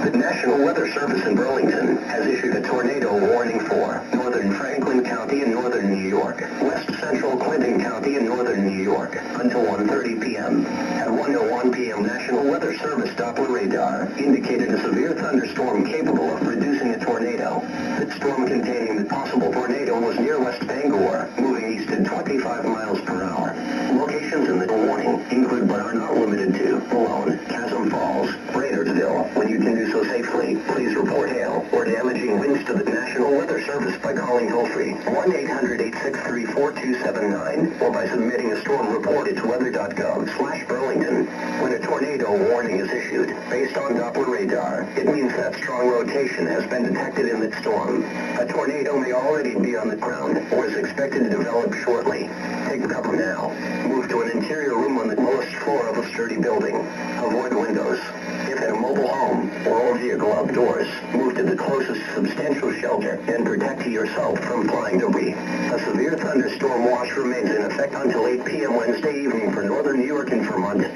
The National Weather Service in Burlington has issued a tornado warning for northern Franklin County in northern New York, west central Clinton County in northern New York, until 1:30 p.m. At 1:01 p.m., National Weather Service Doppler radar indicated a severe thunderstorm capable of producing a tornado. The storm containing the possible tornado was near West Bangor, moving east at 25 miles per hour. Locations in the warning include but are not limited to Malone, Chasm Falls, Brainerdville. When you can do so safely, please report hail or damaging winds to the National Weather Service by calling toll-free 1-800-863-4279 or by submitting a storm report to weather.gov/Burlington. When a tornado warning is issued based on Doppler radar, it means that strong rotation has been detected in the storm. A tornado may already be on the ground or is expected to develop shortly. Take cover now. Move to an interior room on the lowest floor of a sturdy building. Avoid windows. If in a mobile home or old vehicle outdoors, move to the closest substantial shelter and protect yourself from flying debris. A severe thunderstorm watch remains in effect until 8 p.m. Wednesday evening for northern New York and Vermont.